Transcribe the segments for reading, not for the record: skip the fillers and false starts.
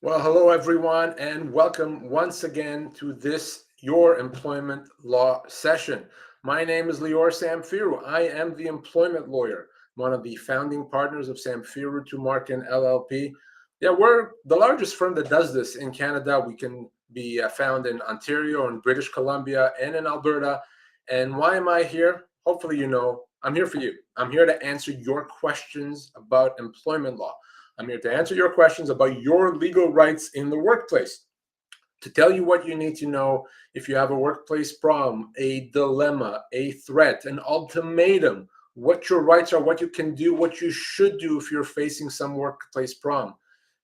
Well, hello everyone, and welcome once again to this Your Employment Law session. My name is Lior Samfiru. I am the employment lawyer, one of the founding partners of Samfiru Tumarkin LLP. Yeah, we're the largest firm that does this in Canada. We can be found in Ontario and British Columbia and in Alberta. And why am I here? Hopefully, you know, I'm here for you. I'm here to answer your questions about employment law. I'm here to answer your questions about your legal rights in the workplace, to tell you what you need to know if you have a workplace problem, a dilemma, a threat, an ultimatum, what your rights are, what you can do, what you should do if you're facing some workplace problem.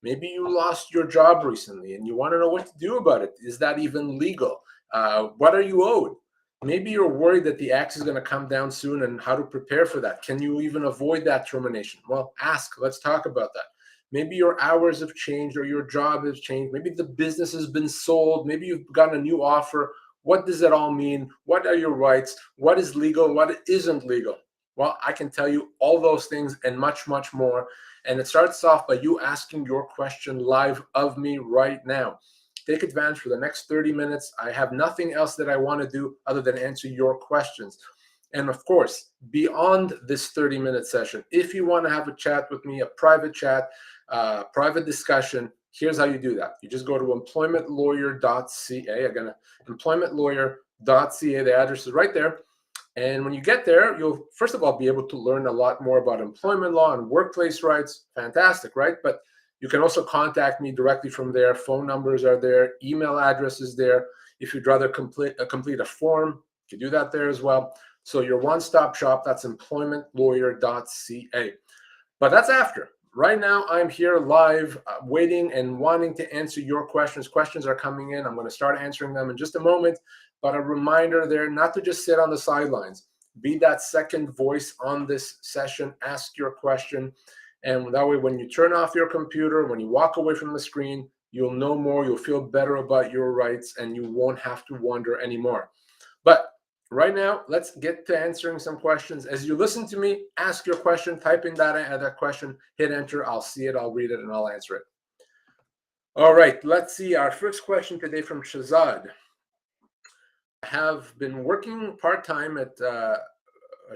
Maybe you lost your job recently and you want to know what to do about it. Is that even legal? What are you owed? Maybe you're worried that the axe is going to come down soon and how to prepare for that. Can you even avoid that termination? Well, ask. Let's talk about that. Maybe your hours have changed or your job has changed. Maybe the business has been sold. Maybe you've gotten a new offer. What does it all mean? What are your rights? What is legal? What isn't legal? Well, I can tell you all those things and much, much more. And it starts off by you asking your question live of me right now. Take advantage for the next 30 minutes. I have nothing else that I want to do other than answer your questions. And of course, beyond this 30-minute session, if you want to have a chat with me, a private chat, private discussion, here's how you do that. You just go to employmentlawyer.ca. Again, employmentlawyer.ca. The address is right there. And when you get there, you'll first of all be able to learn a lot more about employment law and workplace rights. Fantastic, right? But you can also contact me directly from there. Phone numbers are there. Email address is there. If you'd rather complete a form, you can do that there as well. So your one-stop shop, that's employmentlawyer.ca. But that's after. Right now, I'm here live, waiting and wanting to answer your questions. Questions are coming in. I'm going to start answering them in just a moment. But a reminder there not to just sit on the sidelines. Be that second voice on this session. Ask your question. And that way, when you turn off your computer, when you walk away from the screen, you'll know more. You'll feel better about your rights, and you won't have to wonder anymore. But right now, let's get to answering some questions. As you listen to me, ask your question, type in that question, hit enter. I'll see it, I'll read it, and I'll answer it. All right, let's see. Our first question today from Shazad. I have been working part-time at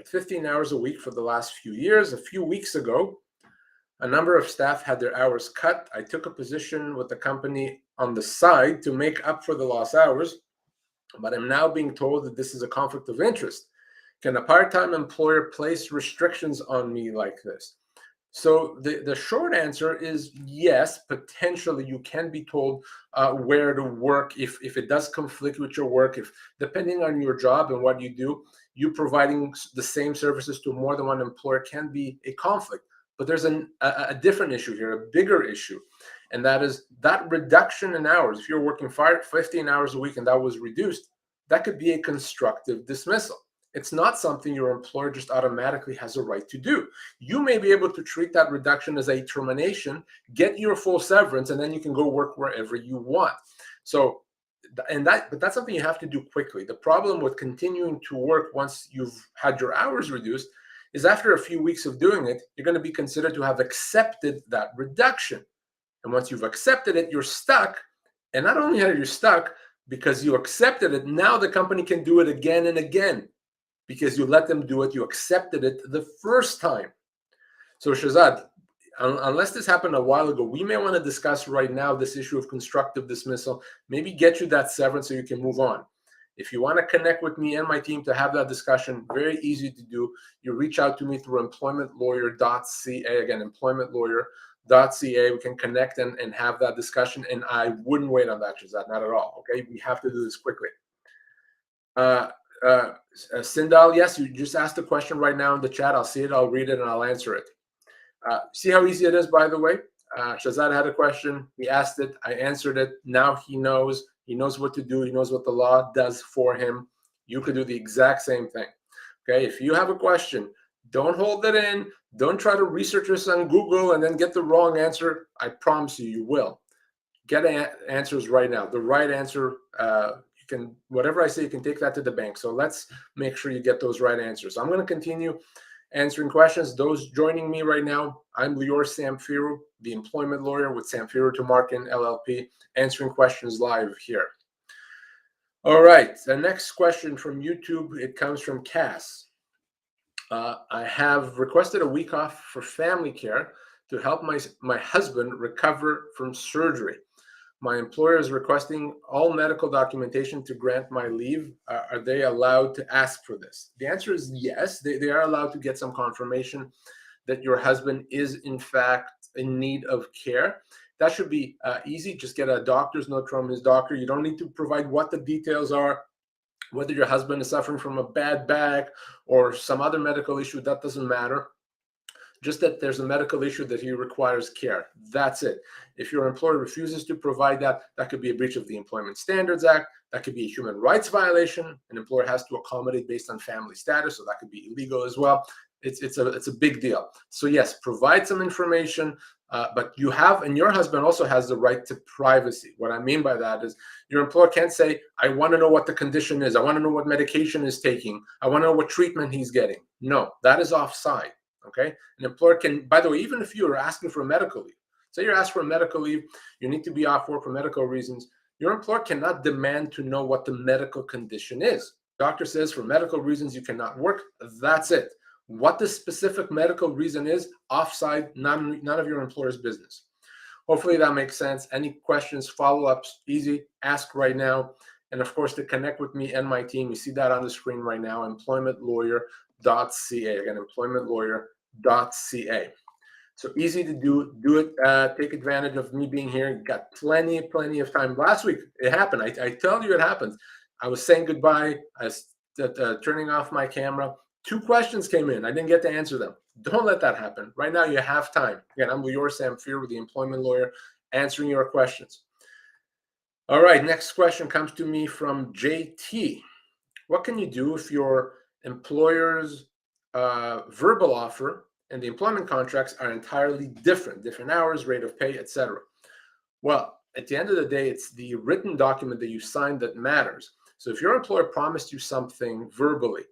15 hours a week for the last few years. A few weeks ago, a number of staff had their hours cut. I took a position with the company on the side to make up for the lost hours, but I'm now being told that this is a conflict of interest. Can a part-time employer place restrictions on me like this? So the short answer is yes, potentially you can be told where to work if it does conflict with your work, if depending on your job and what you do, you providing the same services to more than one employer can be a conflict. But there's a different issue here, a bigger issue, and that is that reduction in hours. If you're working 15 hours a week and that was reduced, that could be a constructive dismissal. It's not something your employer just automatically has a right to do. You may be able to treat that reduction as a termination, get your full severance, and then you can go work wherever you want. So, but that's something you have to do quickly. The problem with continuing to work once you've had your hours reduced is after a few weeks of doing it, you're going to be considered to have accepted that reduction. And once you've accepted it, you're stuck. And not only are you stuck because you accepted it, now the company can do it again and again because you let them do it. You accepted it the first time. So Shazad, unless this happened a while ago, we may want to discuss right now this issue of constructive dismissal, maybe get you that severance so you can move on. If you want to connect with me and my team to have that discussion, very easy to do. You reach out to me through employmentlawyer.ca. Again, employmentlawyer.ca. We can connect and have that discussion. And I wouldn't wait on that, Shazad, not at all. Okay, we have to do this quickly. Sindal, yes, you just asked a question right now in the chat. I'll see it, I'll read it, and I'll answer it. See how easy it is, by the way? Shazad had a question. He asked it. I answered it. Now he knows. He knows what to do. He knows what the law does for him. You could do the exact same thing. Okay, if you have a question, don't hold it in. Don't try to research this on Google and then get the wrong answer. I promise you, you will. Get answers right now. The right answer, you can, whatever I say, you can take that to the bank. So let's make sure you get those right answers. I'm going to continue answering questions. Those joining me right now, I'm Lior Samfiru, the employment lawyer with Samfiru Tumarkin LLP, answering questions live here. All right, the next question from YouTube, it comes from Cass. I have requested a week off for family care to help my husband recover from surgery. My employer is requesting all medical documentation to grant my leave. Are they allowed to ask for this? The answer is yes. They are allowed to get some confirmation that your husband is in fact in need of care. That should be easy. Just get a doctor's note from his doctor. You don't need to provide what the details are, whether your husband is suffering from a bad back or some other medical issue. That doesn't matter. Just that there's a medical issue that he requires care. That's it. If your employer refuses to provide that, that could be a breach of the Employment Standards Act. That could be a human rights violation. An employer has to accommodate based on family status, so that could be illegal as well. It's a big deal. So yes, provide some information, but you have, and your husband also has the right to privacy. What I mean by that is your employer can't say, I want to know what the condition is. I want to know what medication he's taking. I want to know what treatment he's getting. No, that is offside. Okay, an employer can, by the way, even if you're asking for a medical leave, say you're asked for a medical leave, you need to be off work for medical reasons, your employer cannot demand to know what the medical condition is. Doctor says for medical reasons you cannot work, that's it. What the specific medical reason is, offside, none of your employer's business. Hopefully that makes sense. Any questions, follow-ups, easy, ask right now. And of course, to connect with me and my team, you see that on the screen right now, employmentlawyer.ca. Again, employmentlawyer.ca. So easy to do it. Take advantage of me being here. You got plenty of time. Last week, it happened. I tell you it happens. I was saying goodbye. I was turning off my camera. 2 questions came in. I didn't get to answer them. Don't let that happen. Right now, you have time. Again, I'm Lior Samfiru, the employment lawyer, answering your questions. All right, next question comes to me from JT. What can you do if your employer's verbal offer and the employment contracts are entirely different hours, rate of pay, etc.? Well, at the end of the day, it's the written document that you signed that matters. So if your employer promised you something verbally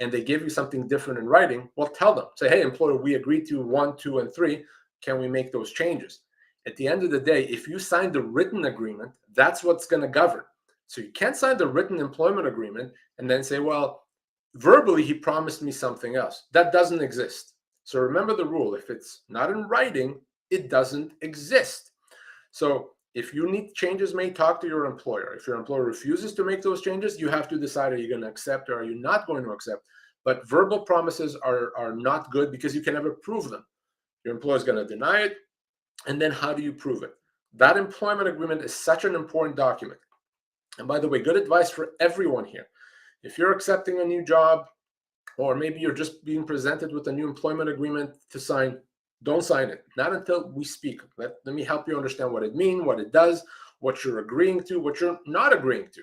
and they give you something different in writing, well, tell them. Say, hey, employer, we agreed to 1, 2, and 3. Can we make those changes? At the end of the day, if you sign the written agreement, that's what's going to govern. So you can't sign the written employment agreement and then say, well, verbally, he promised me something else. That doesn't exist. So remember the rule. If it's not in writing, it doesn't exist. So if you need changes made, talk to your employer. If your employer refuses to make those changes, you have to decide, are you going to accept or are you not going to accept? But verbal promises are not good because you can never prove them. Your employer is going to deny it. And then how do you prove it? That employment agreement is such an important document. And by the way, good advice for everyone here. If you're accepting a new job, or maybe you're just being presented with a new employment agreement to sign, don't sign it. Not until we speak. Let me help you understand what it means, what it does, what you're agreeing to, what you're not agreeing to.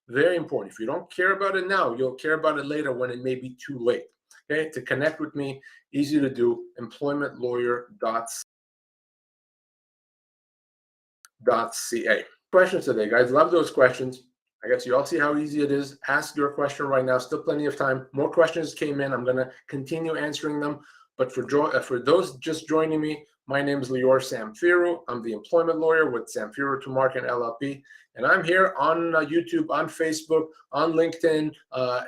Very important. If you don't care about it now, you'll care about it later when it may be too late. Okay, to connect with me, easy to do, employmentlawyer.ca. Questions today, guys. Love those questions. I guess you all see how easy it is. Ask your question right now. Still plenty of time. More questions came in. I'm going to continue answering them. But for those just joining me, my name is Lior Samfiru. I'm the employment lawyer with Samfiru Tumarkin LLP. And I'm here on YouTube, on Facebook, on LinkedIn,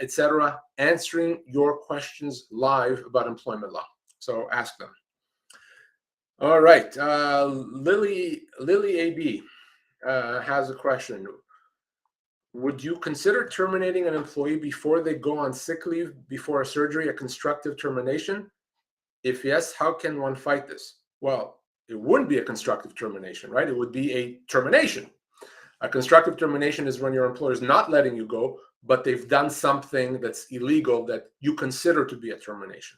etc., answering your questions live about employment law. So ask them. All right. Lily AB has a question. Would you consider terminating an employee before they go on sick leave before a surgery a constructive termination? If yes, how can one fight this? Well, it wouldn't be a constructive termination, right? It would be a termination. A constructive termination is when your employer is not letting you go, but they've done something that's illegal that you consider to be a termination.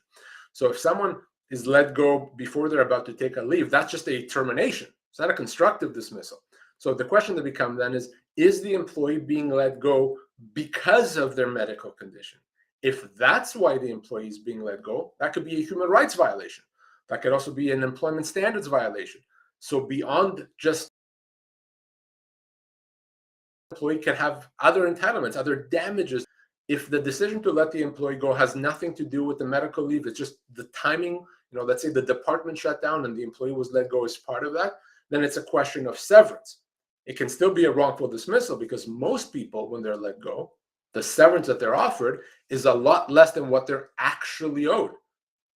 So if someone is let go before they're about to take a leave, that's just a termination. It's not a constructive dismissal. So the question that becomes then is the employee being let go because of their medical condition? If that's why the employee is being let go, that could be a human rights violation. That could also be an employment standards violation. So beyond just employee can have other entitlements, other damages. If the decision to let the employee go has nothing to do with the medical leave, it's just the timing, let's say the department shut down and the employee was let go as part of that, then it's a question of severance. It can still be a wrongful dismissal because most people, when they're let go, the severance that they're offered is a lot less than what they're actually owed.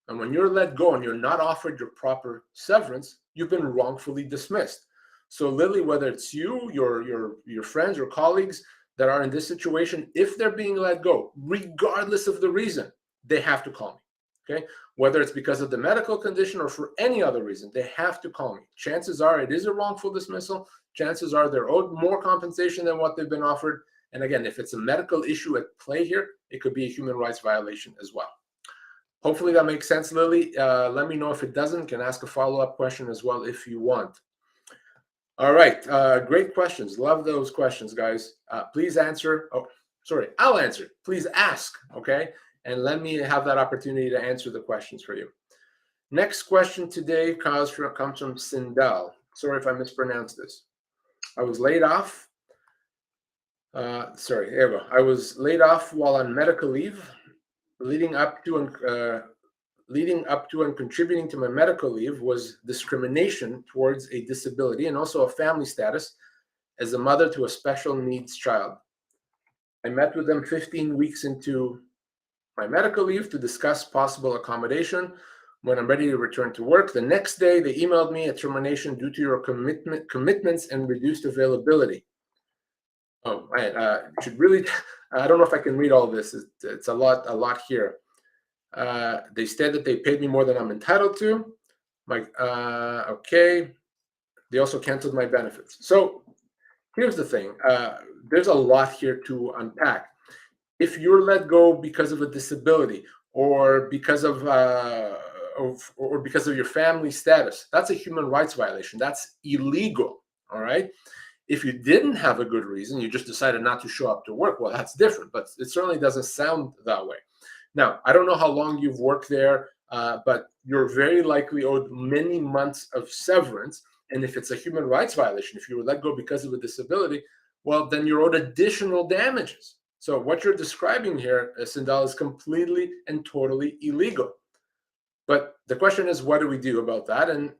And when you're let go and you're not offered your proper severance, you've been wrongfully dismissed. So Lily, whether it's you, your friends or colleagues that are in this situation, if they're being let go, regardless of the reason, they have to call me. Okay? Whether it's because of the medical condition or for any other reason, they have to call me. Chances are it is a wrongful dismissal. Chances are they're owed more compensation than what they've been offered. And again, if it's a medical issue at play here, it could be a human rights violation as well. Hopefully that makes sense, Lily. Let me know if it doesn't. Can ask a follow-up question as well if you want. All right, great questions. Love those questions, guys. Please answer. Oh, sorry, I'll answer. Please ask, okay? And let me have that opportunity to answer the questions for you. Next question today comes from Sindel. Sorry if I mispronounced this. I was laid off. Sorry, here we go. I was laid off while on medical leave. Leading up to and contributing to my medical leave was discrimination towards a disability and also a family status as a mother to a special needs child. I met with them 15 weeks into my medical leave to discuss possible accommodation. When I'm ready to return to work, the next day they emailed me a termination due to your commitments and reduced availability. Oh, I should really. I don't know if I can read all this. It's a lot here. They said that they paid me more than I'm entitled to. Okay. They also canceled my benefits. So here's the thing. There's a lot here to unpack. If you're let go because of a disability or because of your family status, that's a human rights violation. That's illegal. All right. If you didn't have a good reason, you just decided not to show up to work, well, that's different, but it certainly doesn't sound that way. Now, I don't know how long you've worked there, but you're very likely owed many months of severance. And if it's a human rights violation, if you were let go because of a disability, well, then you're owed additional damages. So what you're describing here, Sindal, is completely and totally illegal. But the question is, what do we do about that? And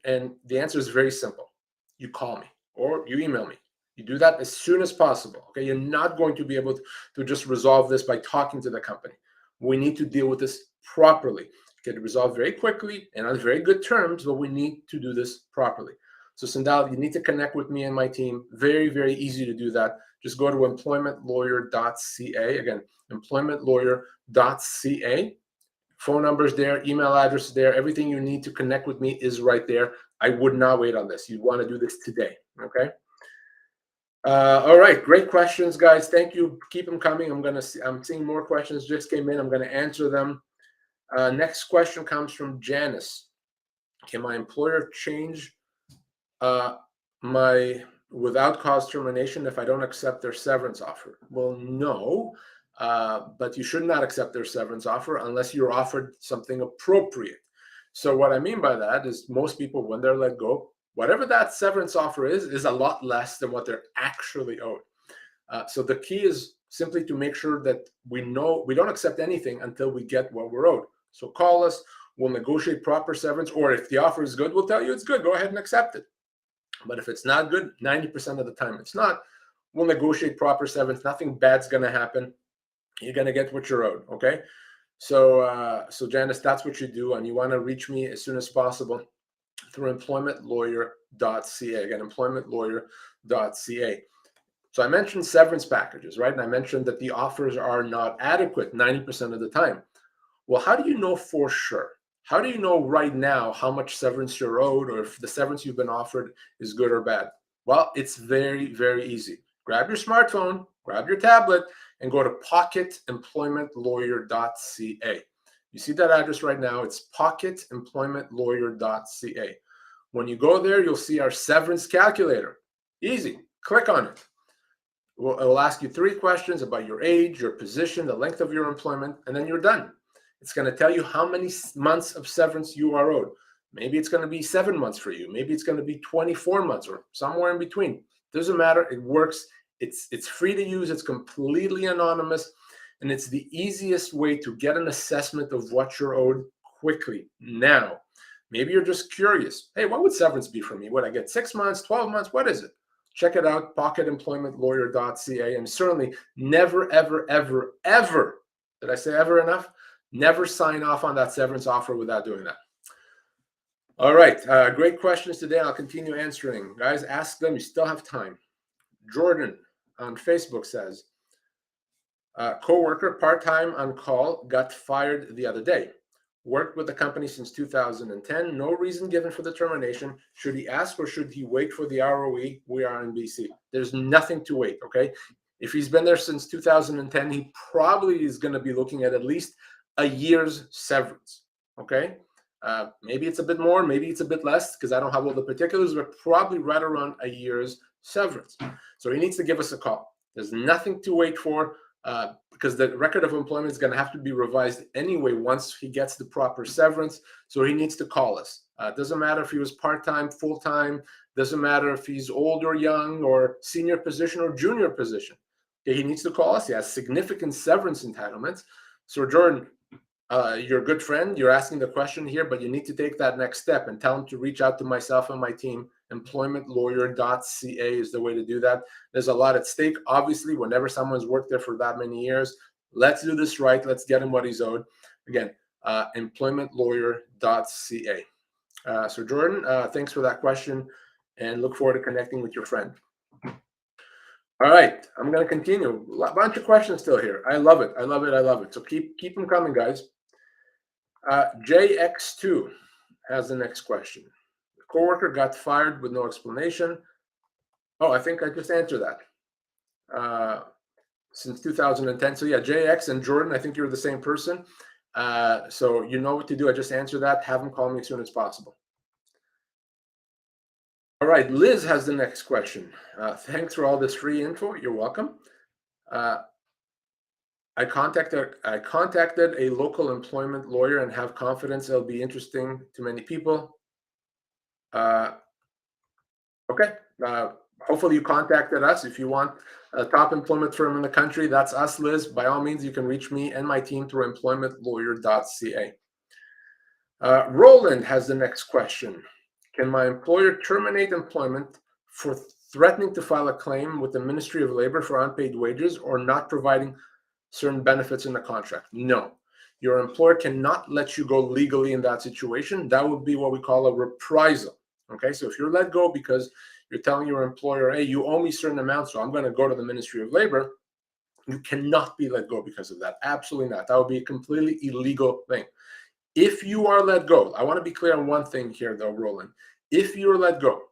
the answer is very simple. You call me or you email me. You do that as soon as possible. Okay, you're not going to be able to just resolve this by talking to the company. We need to deal with this properly. Get it resolved very quickly and on very good terms, but we need to do this properly. So Sindal, you need to connect with me and my team. Very, very easy to do that. Just go to employmentlawyer.ca. Again, employmentlawyer.ca. Phone numbers there, email address there. Everything you need to connect with me is right there. I would not wait on this. You'd want to do this today, okay? All right, great questions, guys. Thank you. Keep them coming. I'm seeing more questions just came in. I'm going to answer them. Next question comes from Janice. Can my employer change my without cause termination if I don't accept their severance offer? Well, no, but you should not accept their severance offer unless you're offered something appropriate. So what I mean by that is most people, when they're let go, whatever that severance offer is a lot less than what they're actually owed. So the key is simply to make sure that we know we don't accept anything until we get what we're owed. So call us, we'll negotiate proper severance, or if the offer is good, we'll tell you it's good, go ahead and accept it. But if it's not good, 90% of the time it's not, we'll negotiate proper severance. Nothing bad's going to happen. You're going to get what you're owed, okay? So Janice, that's what you do, and you want to reach me as soon as possible through employmentlawyer.ca. Again, employmentlawyer.ca. So I mentioned severance packages, right? And I mentioned that the offers are not adequate 90% of the time. Well, how do you know for sure? How do you know right now how much severance you're owed or if the severance you've been offered is good or bad? Well, it's very, very easy. Grab your smartphone, grab your tablet, and go to pocketemploymentlawyer.ca. You see that address right now? It's pocketemploymentlawyer.ca. When you go there, you'll see our severance calculator. Easy. Click on it. It will ask you 3 questions about your age, your position, the length of your employment, and then you're done. It's going to tell you how many months of severance you are owed. Maybe it's going to be 7 months for you. Maybe it's going to be 24 months or somewhere in between. Doesn't matter. It works. It's free to use. It's completely anonymous. And it's the easiest way to get an assessment of what you're owed quickly. Now, maybe you're just curious. Hey, what would severance be for me? Would I get 6 months, 12 months? What is it? Check it out, pocketemploymentlawyer.ca. And certainly never, ever, ever, ever, did I say ever enough? Never sign off on that severance offer without doing that. All right, great questions today. I'll continue answering. Guys, ask them. You still have time. Jordan on Facebook says, coworker, part-time on call, got fired the other day. Worked with the company since 2010. No reason given for the termination. Should he ask or should he wait for the ROE? We are in BC. There's nothing to wait, okay? If he's been there since 2010, he probably is going to be looking at least a year's severance, okay? Maybe it's a bit more, maybe it's a bit less, because I don't have all the particulars, but probably right around a year's severance. So he needs to give us a call. There's nothing to wait for, because the record of employment is going to have to be revised anyway once he gets the proper severance. So he needs to call us. It doesn't matter if he was part-time, full-time, doesn't matter if he's old or young or senior position or junior position. Okay, he needs to call us. He has significant severance entitlements. So Jordan, you're a good friend. You're asking the question here, but you need to take that next step and tell him to reach out to myself and my team. Employmentlawyer.ca is the way to do that. There's a lot at stake. Obviously, whenever someone's worked there for that many years, let's do this right. Let's get him what he's owed. Again, employmentlawyer.ca. So Jordan, thanks for that question and look forward to connecting with your friend. All right, I'm going to continue. A bunch of questions still here. I love it. I love it. I love it. So keep them coming, guys. JX2 has the next question. The coworker got fired with no explanation. Oh, I think I just answered that. Since 2010. So yeah, JX and Jordan, I think you're the same person. So you know what to do. I just answered that. Have them call me as soon as possible. All right, Liz has the next question. Thanks for all this free info. You're welcome. I contacted a local employment lawyer and have confidence it'll be interesting to many people. Okay. Hopefully you contacted us. If you want a top employment firm in the country, that's us, Liz. By all means, you can reach me and my team through employmentlawyer.ca. Roland has the next question. Can my employer terminate employment for threatening to file a claim with the Ministry of Labor for unpaid wages or not providing certain benefits in the contract? No. Your employer cannot let you go legally in that situation. That would be what we call a reprisal. Okay, so if you're let go because you're telling your employer, hey, you owe me certain amounts, so I'm going to go to the Ministry of Labor, you cannot be let go because of that. Absolutely not. That would be a completely illegal thing. If you are let go, I want to be clear on one thing here, though, Roland. If you're let go,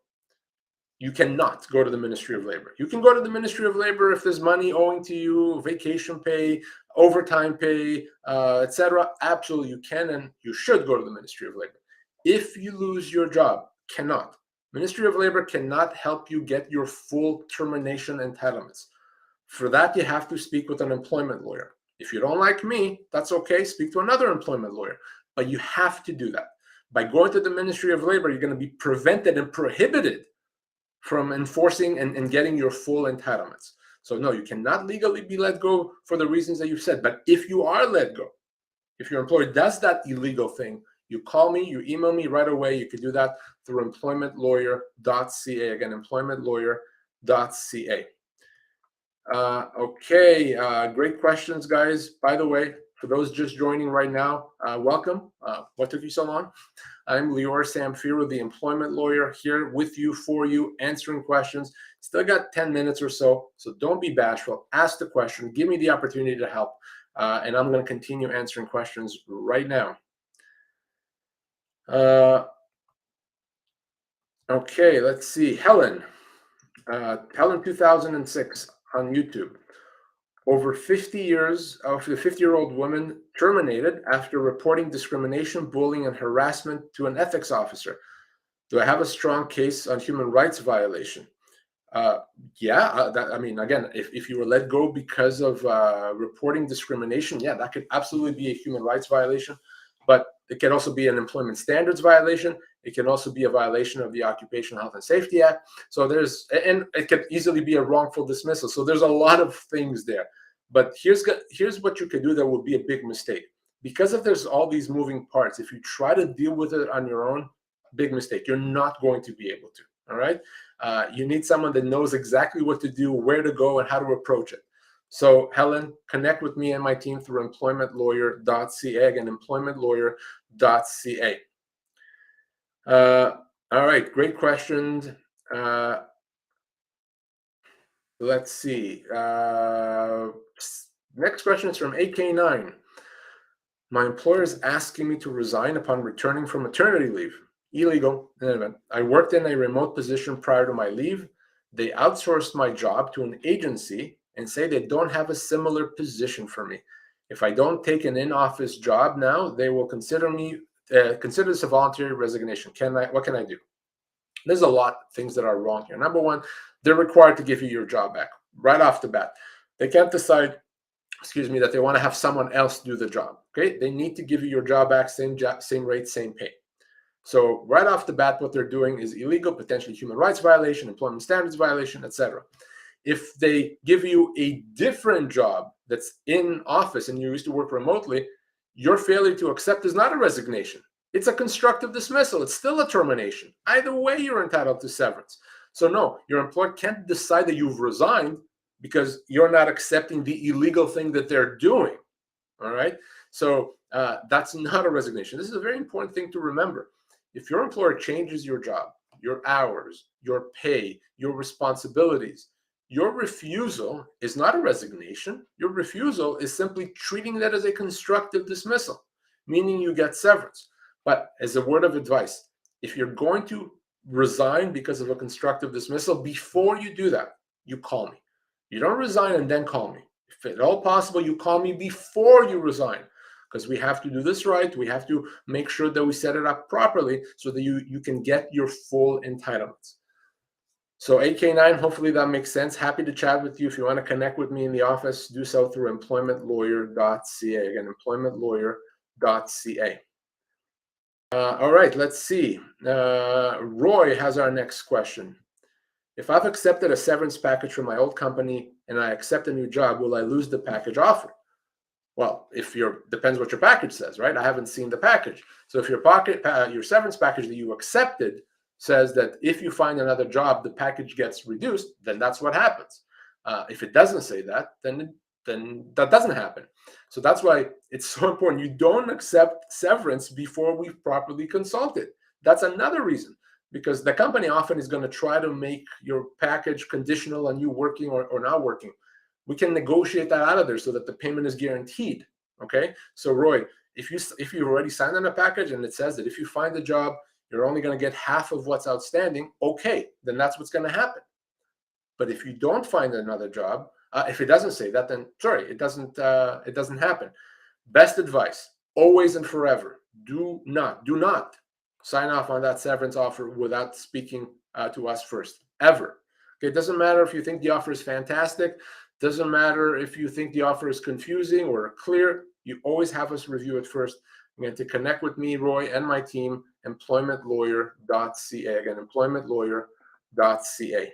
you cannot go to the Ministry of Labor. You can go to the Ministry of Labor if there's money owing to you, vacation pay, overtime pay, etc. Absolutely, you can and you should go to the Ministry of Labor. If you lose your job, cannot. Ministry of Labor cannot help you get your full termination entitlements. For that, you have to speak with an employment lawyer. If you don't like me, that's okay. Speak to another employment lawyer. But you have to do that. By going to the Ministry of Labor, you're going to be prevented and prohibited from enforcing and getting your full entitlements. So no, you cannot legally be let go for the reasons that you've said. But if you are let go, if your employer does that illegal thing, you call me, you email me right away. You can do that through employmentlawyer.ca. Again, employmentlawyer.ca. Okay, great questions, guys. By the way, for those just joining right now, welcome. What took you so long? I'm Lior Samfiru, the employment lawyer, here with you, for you, answering questions. Still got 10 minutes or so, so don't be bashful. Ask the question. Give me the opportunity to help, and I'm going to continue answering questions right now. Okay, let's see. Helen 2006 on YouTube. Over 50 years of the 50-year-old woman terminated after reporting discrimination, bullying, and harassment to an ethics officer. Do I have a strong case on human rights violation? I mean, again, if you were let go because of reporting discrimination, yeah, that could absolutely be a human rights violation. But it can also be an employment standards violation. It can also be a violation of the Occupational Health and Safety Act. So and it could easily be a wrongful dismissal. So there's a lot of things there. But here's what you could do that would be a big mistake. Because if there's all these moving parts, if you try to deal with it on your own, big mistake. You're not going to be able to. All right. You need someone that knows exactly what to do, where to go, and how to approach it. So, Helen, connect with me and my team through employmentlawyer.ca. Again, employmentlawyer.ca. All right, great questions. Let's see. Next question is from AK9. My employer is asking me to resign upon returning from maternity leave. Illegal. I worked in a remote position prior to my leave. They outsourced my job to an agency and say they don't have a similar position for me. If I don't take an in-office job now, they will consider this a voluntary resignation. What can I do? There's a lot of things that are wrong here. Number one, they're required to give you your job back right off the bat. They can't decide, that they want to have someone else do the job. Okay, they need to give you your job back, same rate, same pay. So right off the bat, what they're doing is illegal, potentially human rights violation, employment standards violation, etc. If they give you a different job that's in office and you used to work remotely, your failure to accept is not a resignation. It's a constructive dismissal. It's still a termination. Either way, you're entitled to severance. So no, your employer can't decide that you've resigned because you're not accepting the illegal thing that they're doing. All right. So that's not a resignation. This is a very important thing to remember. If your employer changes your job, your hours, your pay, your responsibilities, your refusal is not a resignation. Your refusal is simply treating that as a constructive dismissal, meaning you get severance. But as a word of advice, if you're going to resign because of a constructive dismissal, before you do that, you call me. You don't resign and then call me. If at all possible, you call me before you resign, because we have to do this right. We have to make sure that we set it up properly so that you can get your full entitlements. So AK9, hopefully that makes sense. Happy to chat with you. If you want to connect with me in the office, do so through employmentlawyer.ca. Again, employmentlawyer.ca. All right, let's see. Roy has our next question. If I've accepted a severance package from my old company and I accept a new job, will I lose the package offer? Well, depends what your package says, right? I haven't seen the package. So if your severance package that you accepted says that if you find another job, the package gets reduced, then that's what happens. If it doesn't say that, then that doesn't happen. So that's why it's so important. You don't accept severance before we've properly consulted. That's another reason, because the company often is going to try to make your package conditional on you working or not working. We can negotiate that out of there so that the payment is guaranteed. Okay. So Roy, if you've already signed on a package and it says that if you find a job, you're only going to get half of what's outstanding, okay, then that's what's going to happen. But if you don't find another job, if it doesn't say that, then sorry, it doesn't happen. Best advice, always and forever, do not sign off on that severance offer without speaking to us first, ever. Okay, it doesn't matter if you think the offer is fantastic. Doesn't matter if you think the offer is confusing or clear. You always have us review it first. Again, to connect with me, Roy, and my team, employmentlawyer.ca. Again, employmentlawyer.ca.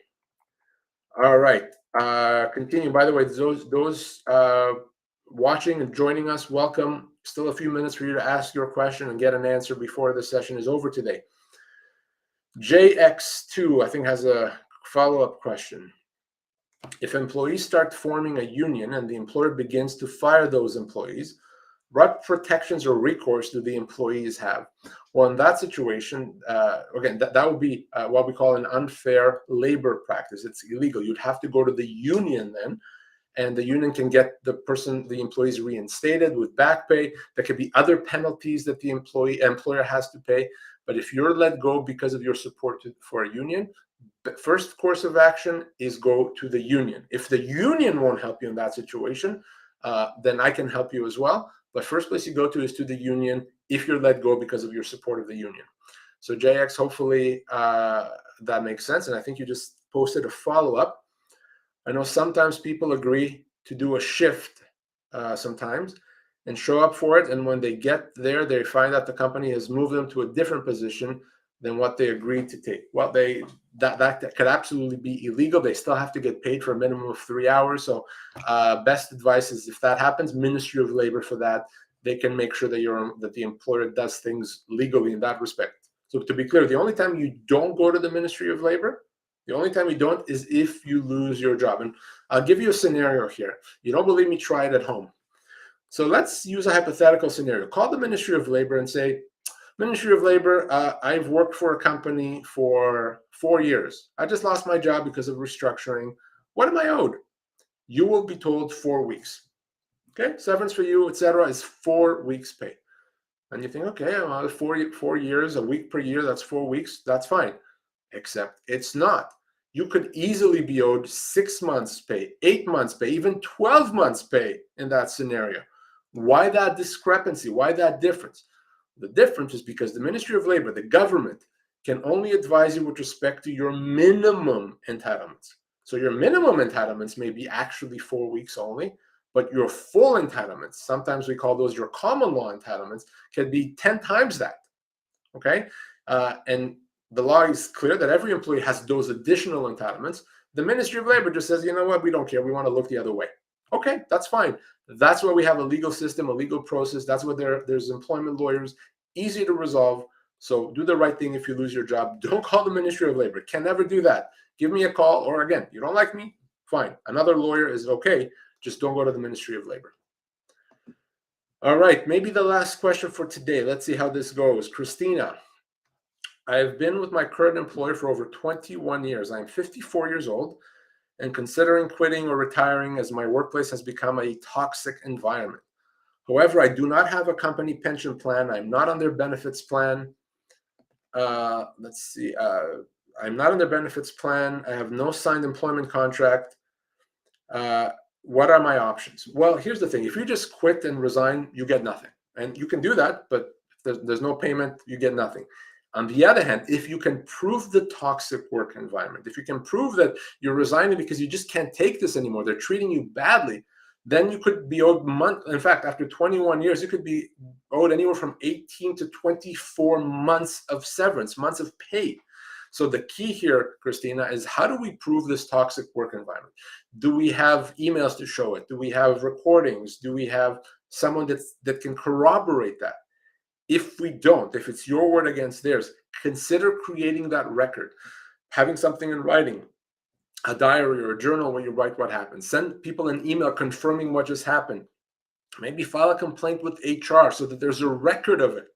All right. Continue. By the way, those watching and joining us, welcome. Still a few minutes for you to ask your question and get an answer before the session is over today. JX2, I think, has a follow-up question. If employees start forming a union and the employer begins to fire those employees, what protections or recourse do the employees have? Well, in that situation, again, that would be what we call an unfair labor practice. It's illegal. You'd have to go to the union then, and the union can get the employees reinstated with back pay. There could be other penalties that the employer has to pay. But if you're let go because of your support for a union, the first course of action is go to the union. If the union won't help you in that situation, then I can help you as well. But first place you go to is to the union if you're let go because of your support of the union. So JX, hopefully that makes sense. And I think you just posted a follow-up. I know sometimes people agree to do a shift sometimes and show up for it. And when they get there, they find out the company has moved them to a different position than what they agreed to take. Well, that could absolutely be illegal. They still have to get paid for a minimum of 3 hours. So best advice is, if that happens, Ministry of Labor for that. They can make sure that the employer does things legally in that respect. So to be clear, the only time you don't go to the Ministry of Labor, the only time you don't, is if you lose your job. And I'll give you a scenario here. You don't believe me? Try it at home. So let's use a hypothetical scenario. Call the Ministry of Labor and say, Ministry of Labor, I've worked for a company for 4 years. I just lost my job because of restructuring. What am I owed? You will be told 4 weeks. Okay, severance for you, etc., is 4 weeks pay. And you think, okay, well, 4 years, a week per year, that's 4 weeks, that's fine. Except it's not. You could easily be owed 6 months pay, 8 months pay, even 12 months pay in that scenario. Why that discrepancy? Why that difference? The difference is because the Ministry of Labor, the government, can only advise you with respect to your minimum entitlements. So your minimum entitlements may be actually 4 weeks only, but your full entitlements, sometimes we call those your common law entitlements, can be 10 times that, okay? And the law is clear that every employee has those additional entitlements. The Ministry of Labor just says, you know what, we don't care, we want to look the other way. Okay, that's fine. That's why we have a legal system, a legal process. That's why there's employment lawyers, easy to resolve. So do the right thing if you lose your job. Don't call the Ministry of Labor. Can never do that. Give me a call, or again, you don't like me? Fine. Another lawyer is okay. Just don't go to the Ministry of Labor. All right, maybe the last question for today. Let's see how this goes. Christina, I've been with my current employer for over 21 years. I'm 54 years old and considering quitting or retiring as my workplace has become a toxic environment. However, I do not have a company pension plan. I'm not on their benefits plan. Let's see. I'm not on their benefits plan. I have no signed employment contract. What are my options? Well, here's the thing. If you just quit and resign, you get nothing. And you can do that, but if there's no payment, you get nothing. On the other hand, if you can prove the toxic work environment, if you can prove that you're resigning because you just can't take this anymore, they're treating you badly, then you could be owed in fact, after 21 years, you could be owed anywhere from 18 to 24 months of severance, months of pay. So the key here, Christina, is how do we prove this toxic work environment? Do we have emails to show it? Do we have recordings? Do we have someone that can corroborate that? If we don't, if it's your word against theirs, consider creating that record, having something in writing, a diary or a journal where you write what happened. Send people an email confirming what just happened. Maybe file a complaint with HR so that there's a record of it.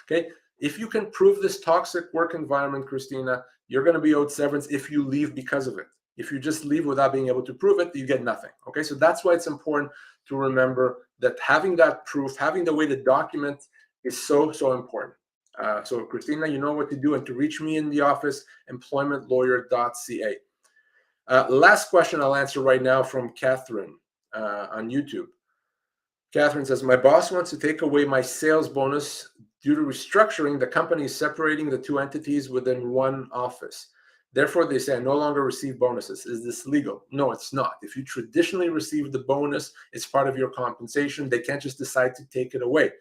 Okay. If you can prove this toxic work environment, Christina, you're going to be owed severance if you leave because of it. If you just leave without being able to prove it, you get nothing. Okay. So that's why it's important to remember that having that proof, having the way to document is so important. So Christina, you know what to do, and to reach me in the office, employmentlawyer.ca. Last question I'll answer right now from Catherine on YouTube. Catherine says, my boss wants to take away my sales bonus due to restructuring. The company is separating the two entities within one office. Therefore, they say I no longer receive bonuses. Is this legal? No, it's not. If you traditionally receive the bonus, it's part of your compensation. They can't just decide to take it away.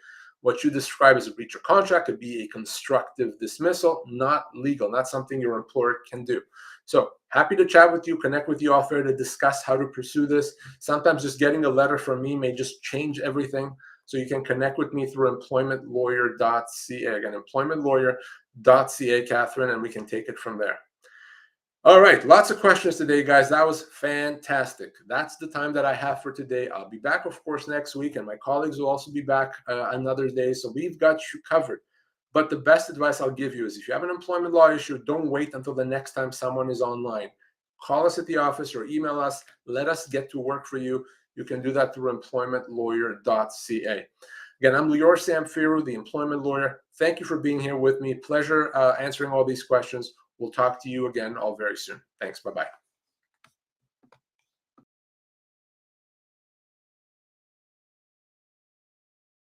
What you describe as a breach of contract could be a constructive dismissal, not legal, not something your employer can do. So happy to chat with you, connect with you off air to discuss how to pursue this. Sometimes just getting a letter from me may just change everything. So you can connect with me through employmentlawyer.ca. Again, employmentlawyer.ca, Catherine, and we can take it from there. All right, lots of questions today, guys. That was fantastic. That's the time that I have for today. I'll be back, of course, next week, and my colleagues will also be back another day. So we've got you covered. But the best advice I'll give you is if you have an employment law issue, don't wait until the next time someone is online. Call us at the office or email us. Let us get to work for you. You can do that through employmentlawyer.ca. Again, I'm Lior Samfiru, the employment lawyer. Thank you for being here with me. Pleasure answering all these questions. We'll talk to you again all very soon. Thanks. Bye-bye.